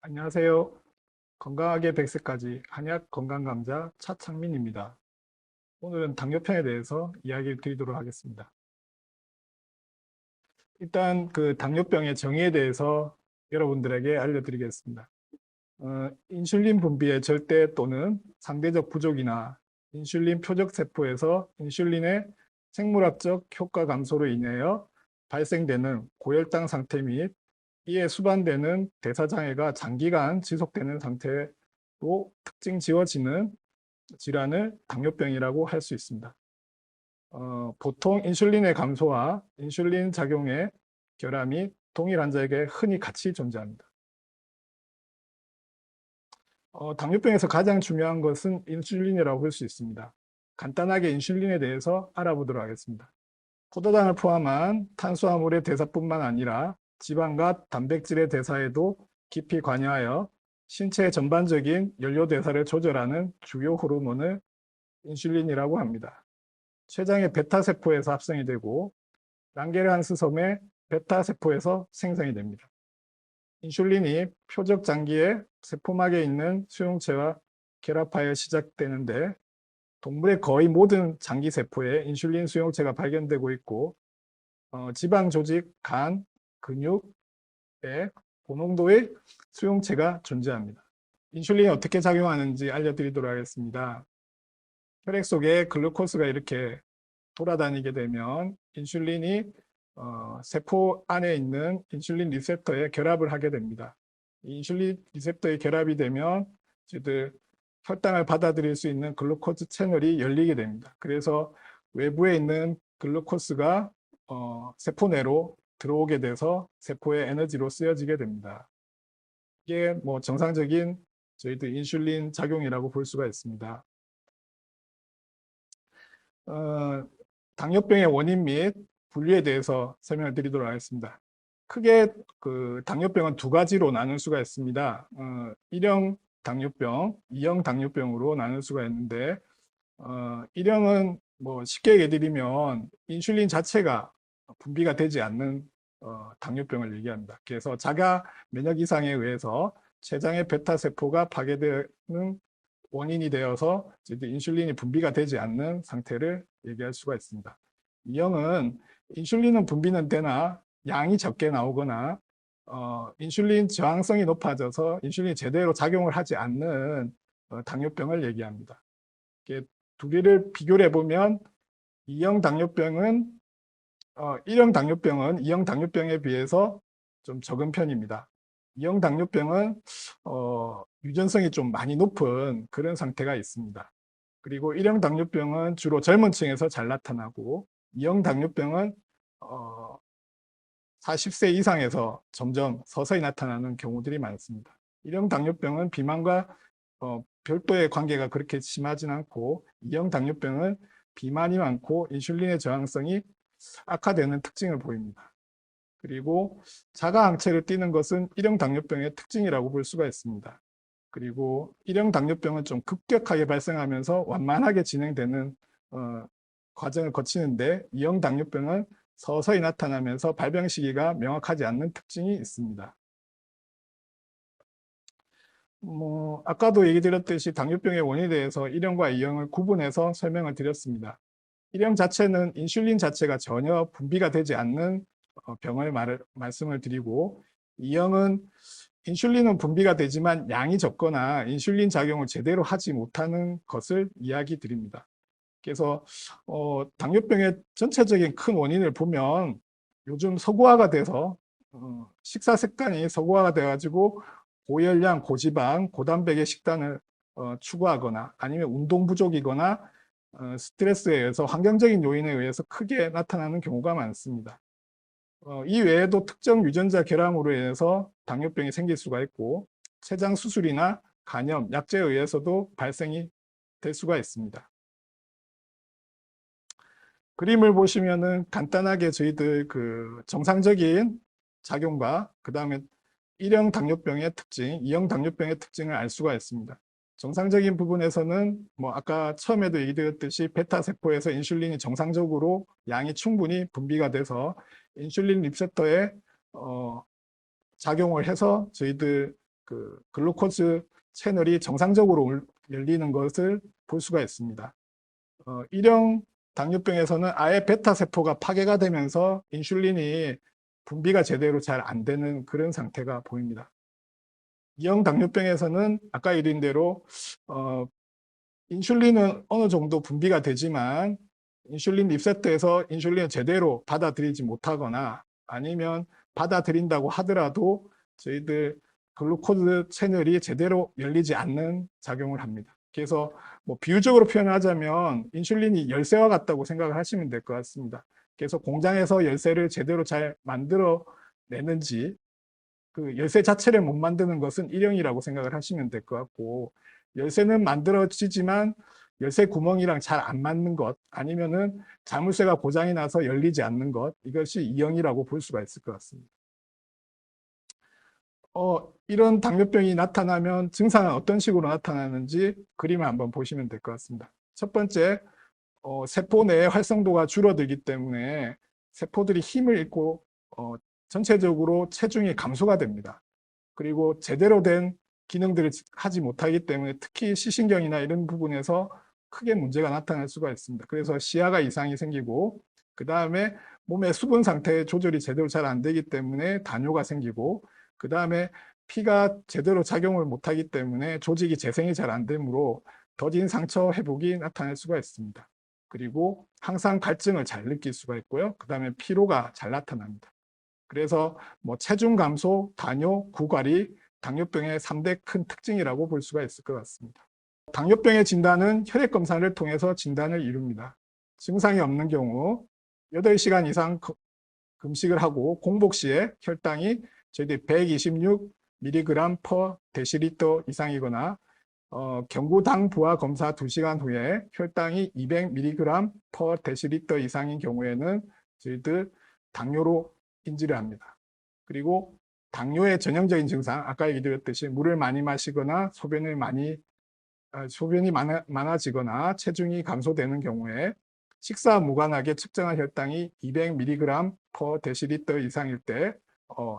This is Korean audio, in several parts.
안녕하세요. 건강하게 100세까지 한약 건강강좌 차창민입니다. 오늘은 당뇨병에 대해서 이야기를 드리도록 하겠습니다. 일단 그 당뇨병의 정의에 대해서 여러분들에게 알려드리겠습니다. 인슐린 분비의 절대 또는 상대적 부족이나 인슐린 표적 세포에서 인슐린의 생물학적 효과 감소로 인하여 발생되는 고혈당 상태 및 이에 수반되는 대사장애가 장기간 지속되는 상태로 특징 지어지는 질환을 당뇨병이라고 할 수 있습니다. 보통 인슐린의 감소와 인슐린 작용의 결함이 동일 환자에게 흔히 같이 존재합니다. 당뇨병에서 가장 중요한 것은 인슐린이라고 볼 수 있습니다. 간단하게 인슐린에 대해서 알아보도록 하겠습니다. 포도당을 포함한 탄수화물의 대사뿐만 아니라 지방과 단백질의 대사에도 깊이 관여하여 신체 전반적인 연료 대사를 조절하는 주요 호르몬을 인슐린이라고 합니다. 췌장의 베타세포에서 합성이 되고 랑게르한스 섬의 베타세포에서 생성이 됩니다. 인슐린이 표적 장기의 세포막에 있는 수용체와 결합하여 시작되는데 동물의 거의 모든 장기 세포에 인슐린 수용체가 발견되고 있고 지방 조직, 간, 근육에 고농도의 수용체가 존재합니다. 인슐린이 어떻게 작용하는지 알려드리도록 하겠습니다. 혈액 속에 글루코스가 이렇게 돌아다니게 되면 인슐린이 세포 안에 있는 인슐린 리셉터에 결합을 하게 됩니다. 인슐린 리셉터에 결합이 되면 저희들 혈당을 받아들일 수 있는 글루코스 채널이 열리게 됩니다. 그래서 외부에 있는 글루코스가 세포 내로 들어오게 돼서 세포의 에너지로 쓰여지게 됩니다. 이게 뭐 정상적인 저희들 인슐린 작용이라고 볼 수가 있습니다. 당뇨병의 원인 및 분류에 대해서 설명을 드리도록 하겠습니다. 크게 그 당뇨병은 두 가지로 나눌 수가 있습니다. 1형 당뇨병, 2형 당뇨병으로 나눌 수가 있는데 1형은 뭐 쉽게 얘기해 드리면 인슐린 자체가 분비가 되지 않는 당뇨병을 얘기합니다. 그래서 자가 면역 이상에 의해서 췌장의 베타 세포가 파괴되는 원인이 되어서 인슐린이 분비가 되지 않는 상태를 얘기할 수가 있습니다. 2형은 인슐린은 분비는 되나 양이 적게 나오거나 인슐린 저항성이 높아져서 인슐린이 제대로 작용을 하지 않는 당뇨병을 얘기합니다. 두 개를 비교를 해보면 2형 당뇨병은 1형 당뇨병은 2형 당뇨병에 비해서 좀 적은 편입니다. 2형 당뇨병은 유전성이 좀 많이 높은 그런 상태가 있습니다. 그리고 1형 당뇨병은 주로 젊은 층에서 잘 나타나고 2형 당뇨병은 40세 이상에서 점점 서서히 나타나는 경우들이 많습니다. 1형 당뇨병은 비만과 별도의 관계가 그렇게 심하진 않고 2형 당뇨병은 비만이 많고 인슐린의 저항성이 악화되는 특징을 보입니다. 그리고 자가항체를 띠는 것은 1형 당뇨병의 특징이라고 볼 수가 있습니다. 그리고 1형 당뇨병은 좀 급격하게 발생하면서 완만하게 진행되는 과정을 거치는데 2형 당뇨병은 서서히 나타나면서 발병 시기가 명확하지 않는 특징이 있습니다. 아까도 얘기 드렸듯이 당뇨병의 원인에 대해서 1형과 2형을 구분해서 설명을 드렸습니다. 1형 자체는 인슐린 자체가 전혀 분비가 되지 않는 병을 말씀을 드리고 2형은 인슐린은 분비가 되지만 양이 적거나 인슐린 작용을 제대로 하지 못하는 것을 이야기 드립니다. 그래서 당뇨병의 전체적인 큰 원인을 보면 요즘 서구화가 돼서 식사 습관이 서구화가 돼가지고 고열량, 고지방, 고단백의 식단을 추구하거나 아니면 운동 부족이거나 스트레스에 의해서 환경적인 요인에 의해서 크게 나타나는 경우가 많습니다. 이 외에도 특정 유전자 결함으로 인해서 당뇨병이 생길 수가 있고 췌장 수술이나 간염, 약제에 의해서도 발생이 될 수가 있습니다. 그림을 보시면은 간단하게 저희들 그 정상적인 작용과 그 다음에 1형 당뇨병의 특징, 2형 당뇨병의 특징을 알 수가 있습니다. 정상적인 부분에서는 뭐 아까 처음에도 얘기 드렸듯이 베타 세포에서 인슐린이 정상적으로 양이 충분히 분비가 돼서 인슐린 리셉터에 작용을 해서 저희들 그 글루코즈 채널이 정상적으로 열리는 것을 볼 수가 있습니다. 1형 당뇨병에서는 아예 베타 세포가 파괴가 되면서 인슐린이 분비가 제대로 잘 안 되는 그런 상태가 보입니다. 2형 당뇨병에서는 아까 얘기한 대로 인슐린은 어느 정도 분비가 되지만 인슐린 리세터에서 인슐린을 제대로 받아들이지 못하거나 아니면 받아들인다고 하더라도 저희들 글루코즈 채널이 제대로 열리지 않는 작용을 합니다. 그래서 뭐 비유적으로 표현하자면 인슐린이 열쇠와 같다고 생각을 하시면 될 것 같습니다. 그래서 공장에서 열쇠를 제대로 잘 만들어 내는지 그 열쇠 자체를 못 만드는 것은 일형이라고 생각을 하시면 될 것 같고, 열쇠는 만들어지지만 열쇠 구멍이랑 잘 안 맞는 것, 아니면은 자물쇠가 고장이 나서 열리지 않는 것, 이것이 이형이라고 볼 수가 있을 것 같습니다. 이런 당뇨병이 나타나면 증상은 어떤 식으로 나타나는지 그림을 한번 보시면 될 것 같습니다. 첫 번째, 세포 내의 활성도가 줄어들기 때문에 세포들이 힘을 잃고 전체적으로 체중이 감소가 됩니다. 그리고 제대로 된 기능들을 하지 못하기 때문에 특히 시신경이나 이런 부분에서 크게 문제가 나타날 수가 있습니다. 그래서 시야가 이상이 생기고, 그 다음에 몸의 수분 상태 조절이 제대로 잘 안 되기 때문에 단뇨가 생기고, 그 다음에 피가 제대로 작용을 못하기 때문에 조직이 재생이 잘 안 되므로 더딘 상처 회복이 나타날 수가 있습니다. 그리고 항상 갈증을 잘 느낄 수가 있고요. 그 다음에 피로가 잘 나타납니다. 그래서 뭐 체중 감소, 단뇨, 구갈이 당뇨병의 3대 큰 특징이라고 볼 수가 있을 것 같습니다. 당뇨병의 진단은 혈액 검사를 통해서 진단을 이룹니다. 증상이 없는 경우 8시간 이상 금식을 하고 공복 시에 혈당이 저희들이 126mg/dL 이상이거나 경구당 부하 검사 2시간 후에 혈당이 200mg/dL 이상인 경우에는 저희들 당뇨로 인지를 합니다. 그리고 당뇨의 전형적인 증상, 아까 얘기 드렸듯이 물을 많이 마시거나 소변이 많아지거나 체중이 감소되는 경우에 식사와 무관하게 측정한 혈당이 200mg/dL 이상일 때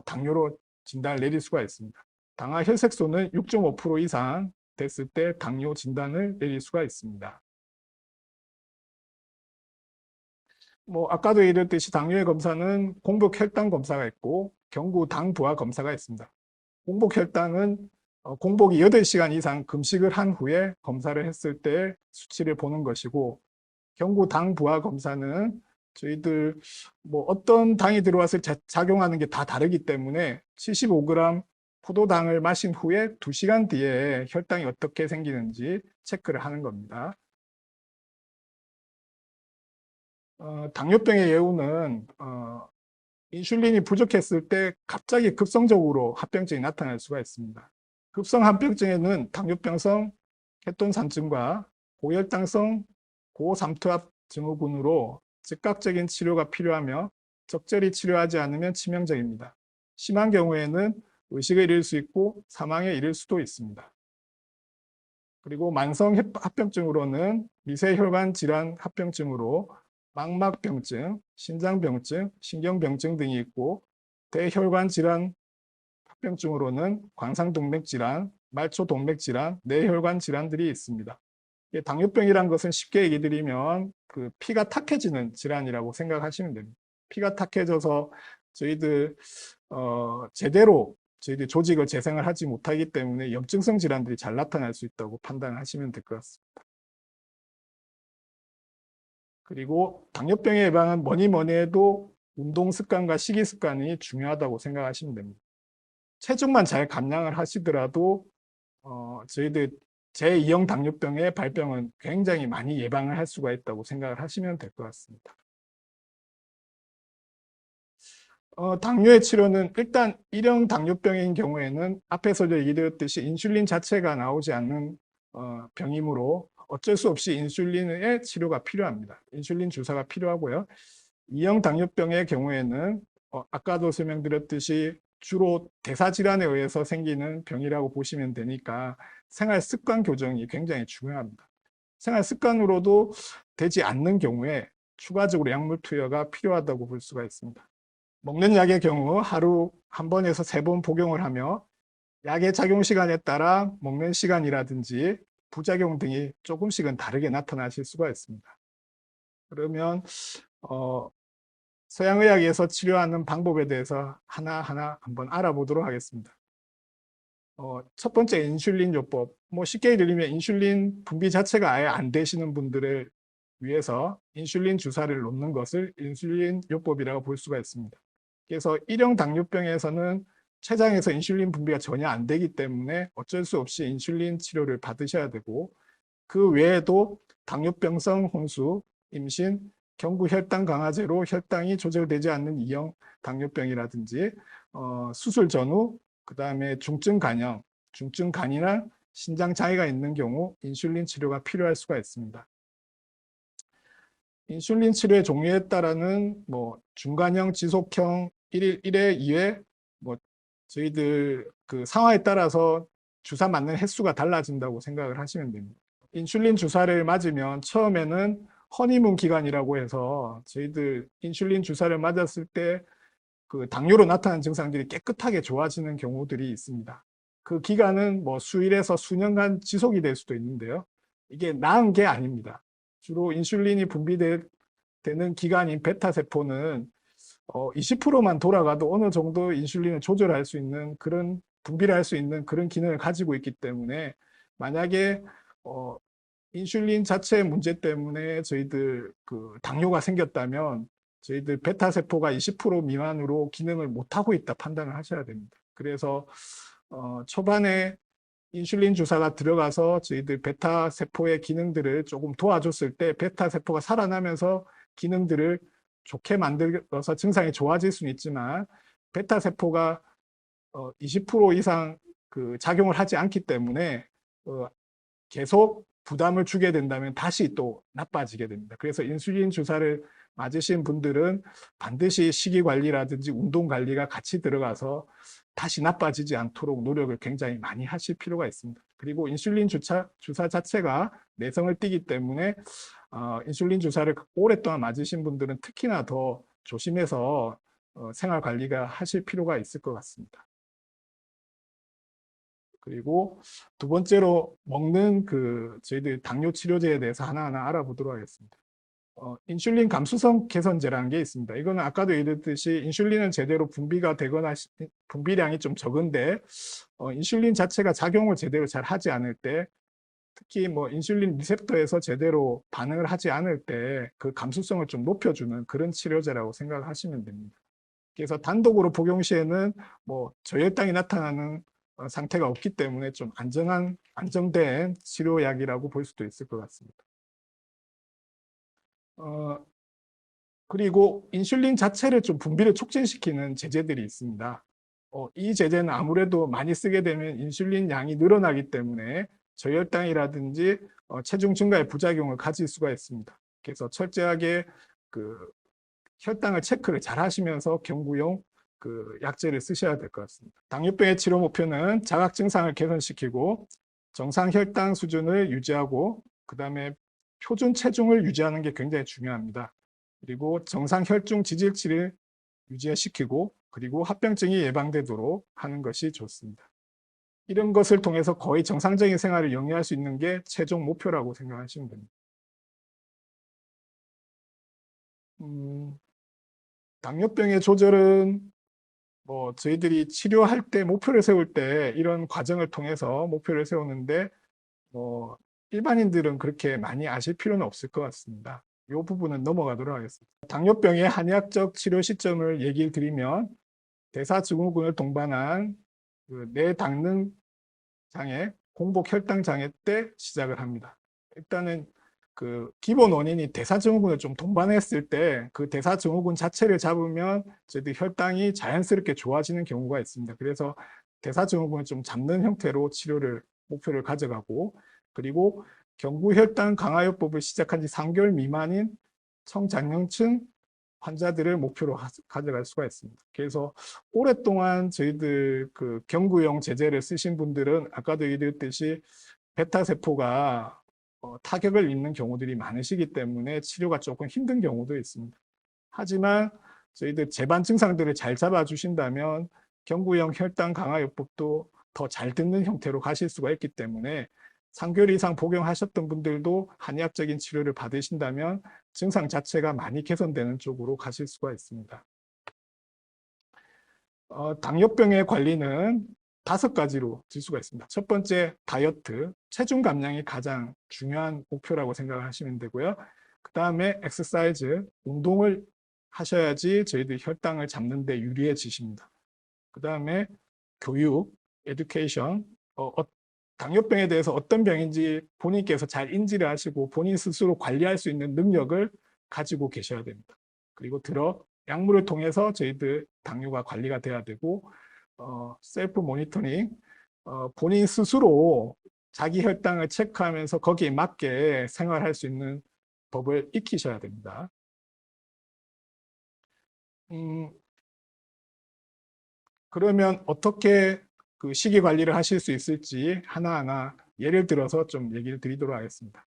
당뇨로 진단을 내릴 수가 있습니다. 당화 혈색소는 6.5% 이상 됐을 때 당뇨 진단을 내릴 수가 있습니다. 뭐 아까도 얘기했듯이 당뇨의 검사는 공복 혈당 검사가 있고 경구 당 부하 검사가 있습니다. 공복 혈당은 공복이 8시간 이상 금식을 한 후에 검사를 했을 때 수치를 보는 것이고, 경구 당 부하 검사는 저희들 뭐 어떤 당이 들어왔을 때 작용하는 게 다 다르기 때문에 75g 포도당을 마신 후에 2시간 뒤에 혈당이 어떻게 생기는지 체크를 하는 겁니다. 당뇨병의 예후는 인슐린이 부족했을 때 갑자기 급성적으로 합병증이 나타날 수가 있습니다. 급성 합병증에는 당뇨병성 케톤산증과 고혈당성 고삼투압 증후군으로 즉각적인 치료가 필요하며 적절히 치료하지 않으면 치명적입니다. 심한 경우에는 의식을 잃을 수 있고 사망에 이를 수도 있습니다. 그리고 만성 합병증으로는 미세혈관 질환 합병증으로 망막병증, 신장병증, 신경병증 등이 있고, 대혈관 질환 합병증으로는 광상동맥질환, 말초동맥질환, 뇌혈관 질환들이 있습니다. 당뇨병이란 것은 쉽게 얘기 드리면 그 피가 탁해지는 질환이라고 생각하시면 됩니다. 피가 탁해져서 저희들 제대로 저희들 조직을 재생을 하지 못하기 때문에 염증성 질환들이 잘 나타날 수 있다고 판단하시면 될 것 같습니다. 그리고 당뇨병의 예방은 뭐니 해도 운동 습관과 식이 습관이 중요하다고 생각하시면 됩니다. 체중만 잘 감량을 하시더라도 저희들 제2형 당뇨병의 발병은 굉장히 많이 예방을 할 수가 있다고 생각을 하시면 될 것 같습니다. 당뇨의 치료는 일단 1형 당뇨병인 경우에는 앞에서도 얘기드렸듯이 인슐린 자체가 나오지 않는 병이므로 어쩔 수 없이 인슐린의 치료가 필요합니다. 인슐린 주사가 필요하고요. 2형 당뇨병의 경우에는 아까도 설명드렸듯이 주로 대사질환에 의해서 생기는 병이라고 보시면 되니까 생활 습관 교정이 굉장히 중요합니다. 생활 습관으로도 되지 않는 경우에 추가적으로 약물 투여가 필요하다고 볼 수가 있습니다. 먹는 약의 경우 하루 1번에서 3번 복용을 하며 약의 작용 시간에 따라 먹는 시간이라든지 부작용 등이 조금씩은 다르게 나타나실 수가 있습니다. 그러면 서양의학에서 치료하는 방법에 대해서 하나하나 한번 알아보도록 하겠습니다. 첫 번째 인슐린 요법. 쉽게 들리면 인슐린 분비 자체가 아예 안 되시는 분들을 위해서 인슐린 주사를 놓는 것을 인슐린 요법이라고 볼 수가 있습니다. 그래서 1형 당뇨병에서는 췌장에서 인슐린 분비가 전혀 안 되기 때문에 어쩔 수 없이 인슐린 치료를 받으셔야 되고, 그 외에도 당뇨병성 혼수, 임신, 경구 혈당 강화제로 혈당이 조절되지 않는 2형 당뇨병이라든지 수술 전후, 그 다음에 중증 간염, 중증 간이나 신장 장애가 있는 경우 인슐린 치료가 필요할 수가 있습니다. 인슐린 치료의 종류에 따라는 중간형, 지속형, 1회, 2회, 저희들 그 상황에 따라서 주사 맞는 횟수가 달라진다고 생각을 하시면 됩니다. 인슐린 주사를 맞으면 처음에는 허니문 기간이라고 해서 저희들 인슐린 주사를 맞았을 때 그 당뇨로 나타나는 증상들이 깨끗하게 좋아지는 경우들이 있습니다. 그 기간은 수일에서 수년간 지속이 될 수도 있는데요. 이게 나은 게 아닙니다. 주로 인슐린이 분비되는 기간인 베타세포는 20%만 돌아가도 어느 정도 인슐린을 조절할 수 있는 그런 분비를 할 수 있는 그런 기능을 가지고 있기 때문에, 만약에 인슐린 자체의 문제 때문에 저희들 그 당뇨가 생겼다면 저희들 베타세포가 20% 미만으로 기능을 못하고 있다 판단을 하셔야 됩니다. 그래서 초반에 인슐린 주사가 들어가서 저희들 베타세포의 기능들을 조금 도와줬을 때 베타세포가 살아나면서 기능들을 좋게 만들어서 증상이 좋아질 수는 있지만, 베타세포가 20% 이상 그 작용을 하지 않기 때문에 계속 부담을 주게 된다면 다시 또 나빠지게 됩니다. 그래서 인슐린 주사를 맞으신 분들은 반드시 식이 관리라든지 운동 관리가 같이 들어가서 다시 나빠지지 않도록 노력을 굉장히 많이 하실 필요가 있습니다. 그리고 인슐린 주사 자체가 내성을 띠기 때문에 인슐린 주사를 오랫동안 맞으신 분들은 특히나 더 조심해서 생활 관리가 하실 필요가 있을 것 같습니다. 그리고 두 번째로 먹는 저희들 당뇨 치료제에 대해서 하나하나 알아보도록 하겠습니다. 인슐린 감수성 개선제라는 게 있습니다. 이거는 아까도 얘기했듯이 인슐린은 제대로 분비가 되거나 분비량이 좀 적은데 인슐린 자체가 작용을 제대로 잘 하지 않을 때, 특히 인슐린 리셉터에서 제대로 반응을 하지 않을 때 그 감수성을 좀 높여주는 그런 치료제라고 생각하시면 됩니다. 그래서 단독으로 복용 시에는 저혈당이 나타나는 상태가 없기 때문에 좀 안정된 치료약이라고 볼 수도 있을 것 같습니다. 그리고 인슐린 자체를 좀 분비를 촉진시키는 제제들이 있습니다. 이 제제는 아무래도 많이 쓰게 되면 인슐린 양이 늘어나기 때문에 저혈당이라든지 체중 증가의 부작용을 가질 수가 있습니다. 그래서 철저하게 그 혈당을 체크를 잘 하시면서 경구용 그 약제를 쓰셔야 될 것 같습니다. 당뇨병의 치료 목표는 자각 증상을 개선시키고 정상 혈당 수준을 유지하고, 그 다음에 표준 체중을 유지하는 게 굉장히 중요합니다. 그리고 정상 혈중 지질치를 유지시키고, 그리고 합병증이 예방되도록 하는 것이 좋습니다. 이런 것을 통해서 거의 정상적인 생활을 영위할 수 있는 게 최종 목표라고 생각하시면 됩니다. 당뇨병의 조절은 저희들이 치료할 때 목표를 세울 때 이런 과정을 통해서 목표를 세우는데 일반인들은 그렇게 많이 아실 필요는 없을 것 같습니다. 이 부분은 넘어가도록 하겠습니다. 당뇨병의 한의학적 치료 시점을 얘기를 드리면 대사증후군을 동반한 뇌당능 장애, 공복 혈당 장애 때 시작을 합니다. 일단은 그 기본 원인이 대사증후군을 좀 동반했을 때 그 대사증후군 자체를 잡으면 저희들 혈당이 자연스럽게 좋아지는 경우가 있습니다. 그래서 대사증후군을 좀 잡는 형태로 치료를 목표를 가져가고, 그리고 경구혈당 강화요법을 시작한 지 3개월 미만인 청장년층 환자들을 목표로 가져갈 수가 있습니다. 그래서 오랫동안 저희들 그 경구용 제제를 쓰신 분들은 아까도 얘기했듯이 베타세포가 타격을 입는 경우들이 많으시기 때문에 치료가 조금 힘든 경우도 있습니다. 하지만 저희들 재반 증상들을 잘 잡아주신다면 경구용 혈당 강화요법도 더 잘 듣는 형태로 가실 수가 있기 때문에 3개월 이상 복용하셨던 분들도 한의학적인 치료를 받으신다면 증상 자체가 많이 개선되는 쪽으로 가실 수가 있습니다. 당뇨병의 관리는 5가지로 들 수가 있습니다. 첫 번째, 다이어트, 체중 감량이 가장 중요한 목표라고 생각하시면 되고요. 그 다음에 엑서사이즈, 운동을 하셔야지 저희들이 혈당을 잡는 데 유리해지십니다. 그 다음에 교육, 에듀케이션, 당뇨병에 대해서 어떤 병인지 본인께서 잘 인지를 하시고 본인 스스로 관리할 수 있는 능력을 가지고 계셔야 됩니다. 그리고 약물을 통해서 저희들 당뇨가 관리가 돼야 되고 셀프 모니터링, 본인 스스로 자기 혈당을 체크하면서 거기에 맞게 생활할 수 있는 법을 익히셔야 됩니다. 그러면 어떻게 그 식이 관리를 하실 수 있을지 하나하나 예를 들어서 좀 얘기를 드리도록 하겠습니다.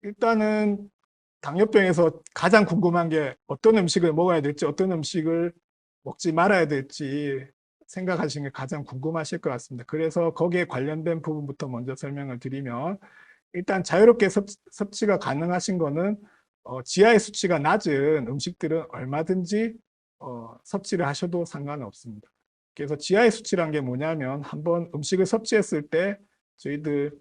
일단은 당뇨병에서 가장 궁금한 게 어떤 음식을 먹어야 될지, 어떤 음식을 먹지 말아야 될지 생각하시는 게 가장 궁금하실 것 같습니다. 그래서 거기에 관련된 부분부터 먼저 설명을 드리면, 일단 자유롭게 섭취가 가능하신 거는 지하의 수치가 낮은 음식들은 얼마든지 섭취를 하셔도 상관은 없습니다. 그래서 지하의 수치란 게 뭐냐면, 한번 음식을 섭취했을 때 저희들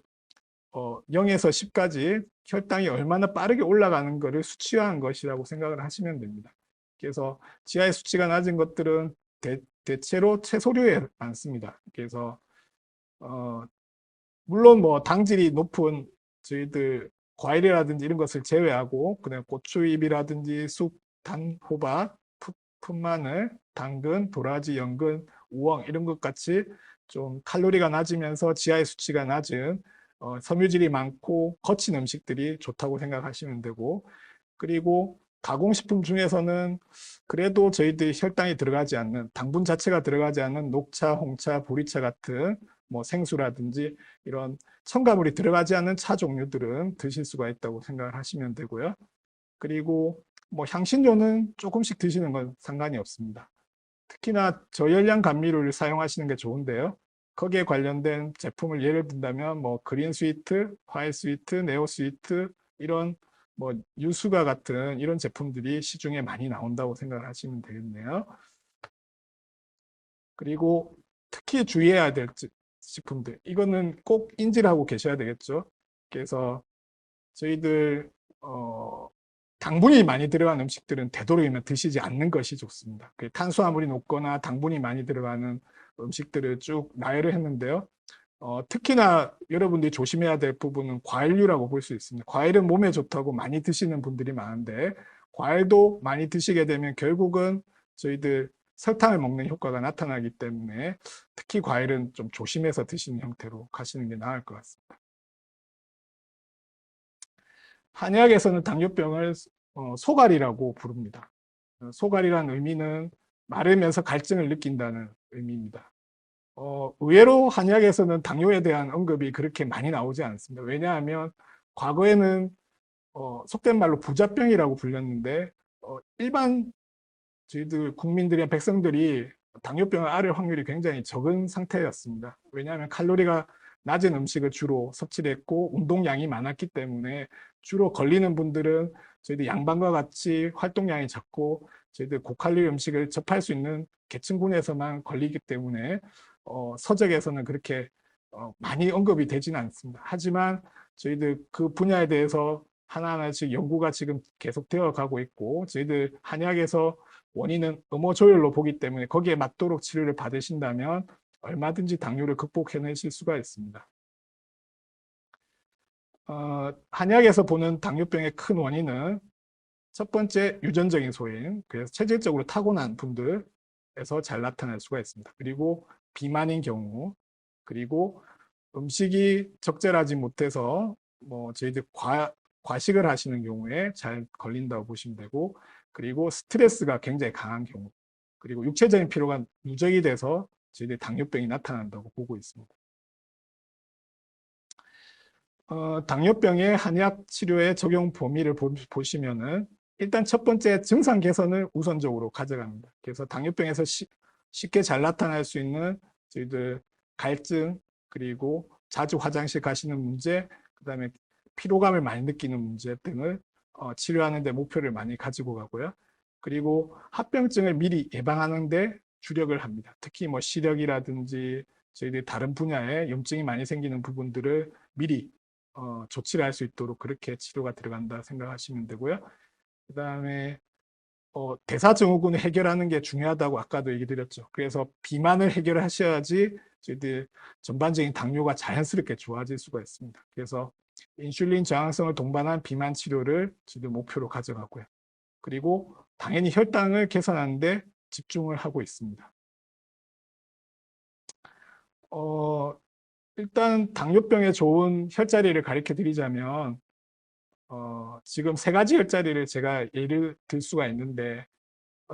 0에서 10까지 혈당이 얼마나 빠르게 올라가는 것을 수치화한 것이라고 생각을 하시면 됩니다. 그래서 지하의 수치가 낮은 것들은 대체로 채소류에 많습니다. 그래서 물론 뭐 당질이 높은 저희들 과일이라든지 이런 것을 제외하고 그냥 고추잎이라든지 쑥, 단, 호박, 풋마늘, 당근, 도라지, 연근, 우엉 이런 것 같이 좀 칼로리가 낮으면서 지하의 수치가 낮은 섬유질이 많고 거친 음식들이 좋다고 생각하시면 되고, 그리고 가공식품 중에서는 그래도 저희들이 혈당이 들어가지 않는, 당분 자체가 들어가지 않는 녹차, 홍차, 보리차 같은 뭐 생수라든지 이런 첨가물이 들어가지 않는 차 종류들은 드실 수가 있다고 생각을 하시면 되고요. 그리고 뭐 향신료는 조금씩 드시는 건 상관이 없습니다. 특히나 저열량 감미료를 사용하시는 게 좋은데요. 거기에 관련된 제품을 예를 든다면 뭐 그린 스위트, 화이트 스위트, 네오 스위트 이런 뭐 유수가 같은 이런 제품들이 시중에 많이 나온다고 생각을 하시면 되겠네요. 그리고 특히 주의해야 될 식품들, 이거는 꼭 인지를 하고 계셔야 되겠죠. 그래서 저희들 당분이 많이 들어간 음식들은 되도록이면 드시지 않는 것이 좋습니다. 탄수화물이 높거나 당분이 많이 들어가는 음식들을 쭉 나열을 했는데요. 특히나 여러분들이 조심해야 될 부분은 과일류라고 볼 수 있습니다. 과일은 몸에 좋다고 많이 드시는 분들이 많은데, 과일도 많이 드시게 되면 결국은 저희들 설탕을 먹는 효과가 나타나기 때문에 특히 과일은 좀 조심해서 드시는 형태로 가시는 게 나을 것 같습니다. 한의학에서는 당뇨병을 소갈이라고 부릅니다. 소갈이라는 의미는 마르면서 갈증을 느낀다는 의미입니다. 의외로 한의학에서는 당뇨에 대한 언급이 그렇게 많이 나오지 않습니다. 왜냐하면 과거에는 속된 말로 부자병이라고 불렸는데 일반 저희들 국민들이나 백성들이 당뇨병을 앓을 확률이 굉장히 적은 상태였습니다. 왜냐하면 칼로리가 낮은 음식을 주로 섭취를 했고 운동량이 많았기 때문에 주로 걸리는 분들은 저희들 양반과 같이 활동량이 작고 저희들 고칼로리 음식을 접할 수 있는 계층군에서만 걸리기 때문에 서적에서는 그렇게 많이 언급이 되지는 않습니다. 하지만 저희들 그 분야에 대해서 하나하나씩 연구가 지금 계속되어 가고 있고, 저희들 한의학에서 원인은 음호조혈로 보기 때문에 거기에 맞도록 치료를 받으신다면 얼마든지 당뇨를 극복해내실 수가 있습니다. 한의학에서 보는 당뇨병의 큰 원인은 첫 번째, 유전적인 소인, 그래서 체질적으로 타고난 분들에서 잘 나타날 수가 있습니다. 그리고 비만인 경우, 그리고 음식이 적절하지 못해서 뭐 저희들 과식을 하시는 경우에 잘 걸린다고 보시면 되고, 그리고 스트레스가 굉장히 강한 경우, 그리고 육체적인 피로가 누적이 돼서 저희들 당뇨병이 나타난다고 보고 있습니다. 당뇨병의 한의학 치료의 적용 범위를 보시면은 일단 첫 번째 증상 개선을 우선적으로 가져갑니다. 그래서 당뇨병에서 쉽게 잘 나타날 수 있는 저희들 갈증, 그리고 자주 화장실 가시는 문제, 그다음에 피로감을 많이 느끼는 문제 등을 치료하는 데 목표를 많이 가지고 가고요. 그리고 합병증을 미리 예방하는 데 주력을 합니다. 특히 뭐 시력이라든지 저희들 다른 분야에 염증이 많이 생기는 부분들을 미리 조치를 할 수 있도록 그렇게 치료가 들어간다 생각하시면 되고요. 그다음에 대사증후군을 해결하는 게 중요하다고 아까도 얘기 드렸죠. 그래서 비만을 해결하셔야지 저희들 전반적인 당뇨가 자연스럽게 좋아질 수가 있습니다. 그래서 인슐린 저항성을 동반한 비만 치료를 지금 목표로 가져가고요. 그리고 당연히 혈당을 개선하는 데 집중을 하고 있습니다. 일단 당뇨병에 좋은 혈자리를 가르쳐 드리자면 지금 세 가지 혈자리를 제가 예를 들 수가 있는데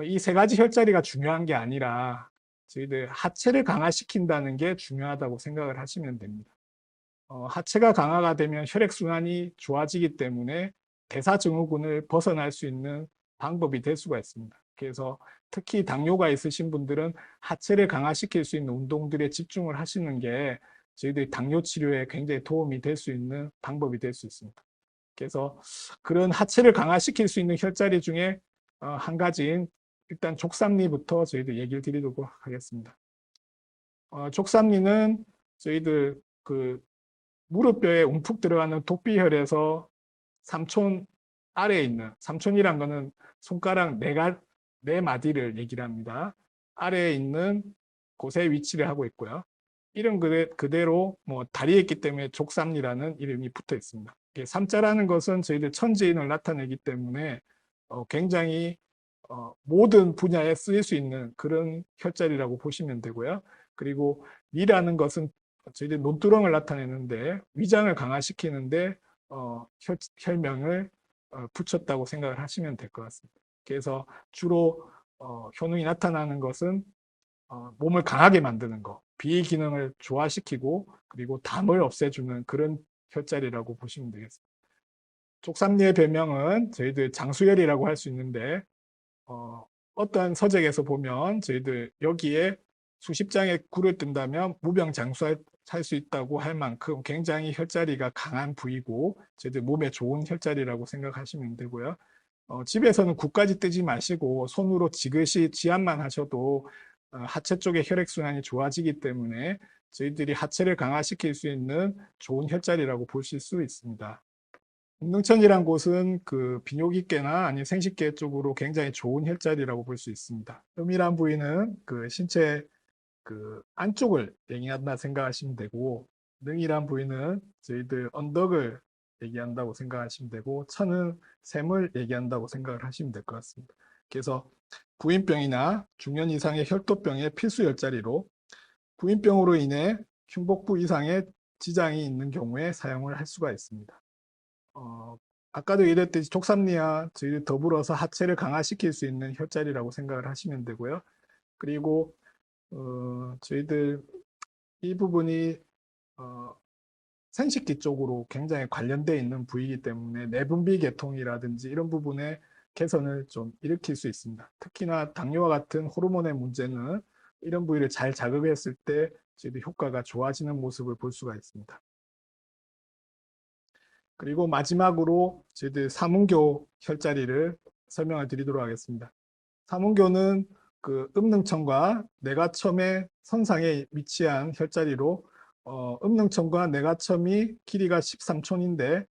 이 세 가지 혈자리가 중요한 게 아니라 저희들 하체를 강화시킨다는 게 중요하다고 생각을 하시면 됩니다. 하체가 강화가 되면 혈액순환이 좋아지기 때문에 대사증후군을 벗어날 수 있는 방법이 될 수가 있습니다. 그래서 특히 당뇨가 있으신 분들은 하체를 강화시킬 수 있는 운동들에 집중을 하시는 게 저희들이 당뇨 치료에 굉장히 도움이 될 수 있는 방법이 될 수 있습니다. 그래서 그런 하체를 강화시킬 수 있는 혈자리 중에 한 가지인 일단 족삼리부터 저희들 얘기를 드리도록 하겠습니다. 족삼리는 저희들 그 무릎뼈에 움푹 들어가는 독비혈에서 삼촌 아래에 있는, 삼촌이란 거는 손가락 네 마디를 얘기를 합니다. 아래에 있는 곳에 위치를 하고 있고요. 이름 그대로 뭐 다리에 있기 때문에 족삼리라는 이름이 붙어 있습니다. 삼자라는 것은 저희들 천지인을 나타내기 때문에 굉장히 모든 분야에 쓰일 수 있는 그런 혈자리라고 보시면 되고요. 그리고 리라는 것은 저희들 논두렁을 나타내는데 위장을 강화시키는데 혈명을 붙였다고 생각을 하시면 될 것 같습니다. 그래서 주로 효능이 나타나는 것은 몸을 강하게 만드는 거, 비기능을 조화시키고 그리고 담을 없애주는 그런 혈자리라고 보시면 되겠습니다. 족삼리의 별명은 저희들 장수혈이라고 할 수 있는데 어떤 서적에서 보면 저희들 여기에 수십 장의 굴을 뜬다면 무병장수할 수 있다고 할 만큼 굉장히 혈자리가 강한 부위고 저희들 몸에 좋은 혈자리라고 생각하시면 되고요. 집에서는 굴까지 뜨지 마시고 손으로 지그시 지압만 하셔도 하체 쪽의 혈액순환이 좋아지기 때문에 저희들이 하체를 강화시킬 수 있는 좋은 혈자리라고 보실 수 있습니다. 운릉천이란 곳은 그 비뇨기계나 아니면 생식계 쪽으로 굉장히 좋은 혈자리라고 볼 수 있습니다. 음이란 부위는 그 신체 그 안쪽을 얘기한다 생각하시면 되고, 능이란 부위는 저희들 언덕을 얘기한다고 생각하시면 되고, 천은 샘을 얘기한다고 생각을 하시면 될 것 같습니다. 그래서 부인병이나 중년 이상의 혈도병의 필수 혈자리로 부인병으로 인해 흉복부 이상의 지장이 있는 경우에 사용을 할 수가 있습니다. 아까도 얘기했듯이 족삼리와 저희 더불어서 하체를 강화시킬 수 있는 혈자리라고 생각을 하시면 되고요. 그리고 저희들 이 부분이 생식기 쪽으로 굉장히 관련되어 있는 부위이기 때문에 내분비 계통이라든지 이런 부분에 개선을 좀 일으킬 수 있습니다. 특히나 당뇨와 같은 호르몬의 문제는 이런 부위를 잘 자극했을 때 저희들 효과가 좋아지는 모습을 볼 수가 있습니다. 그리고 마지막으로 저희들 삼운교 혈자리를 설명을 드리도록 하겠습니다. 삼운교는 그 음능천과 내가첨의 선상에 위치한 혈자리로 음능천과 내가첨이 길이가 13촌인데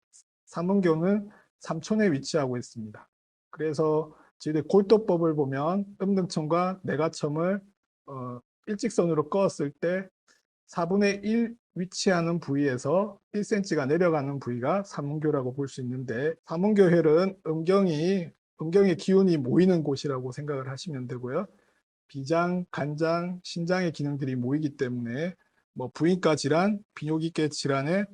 삼운교는 3촌에 위치하고 있습니다. 그래서 저희들 골도법을 보면 음능천과 내가첨을 일직선으로 그었을 때 4분의 1 위치하는 부위에서 1cm가 내려가는 부위가 삼운교라고 볼 수 있는데, 삼운교혈은 음경의 기운이 모이는 곳이라고 생각을 하시면 되고요. 비장, 간장, 신장의 기능들이 모이기 때문에 뭐 부인과 질환, 비뇨기계 질환의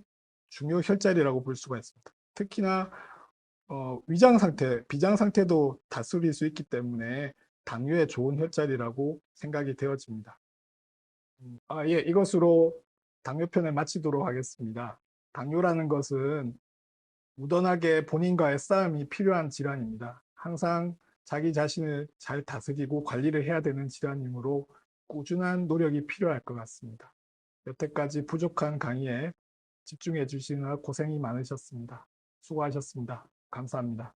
중요 혈자리라고 볼 수가 있습니다. 특히나 위장 상태, 비장 상태도 다스릴 수 있기 때문에 당뇨에 좋은 혈자리라고 생각이 되어집니다. 예, 이것으로 당뇨편을 마치도록 하겠습니다. 당뇨라는 것은 무던하게 본인과의 싸움이 필요한 질환입니다. 항상 자기 자신을 잘 다스리고 관리를 해야 되는 질환이므로 꾸준한 노력이 필요할 것 같습니다. 여태까지 부족한 강의에 집중해 주시느라 고생이 많으셨습니다. 수고하셨습니다. 감사합니다.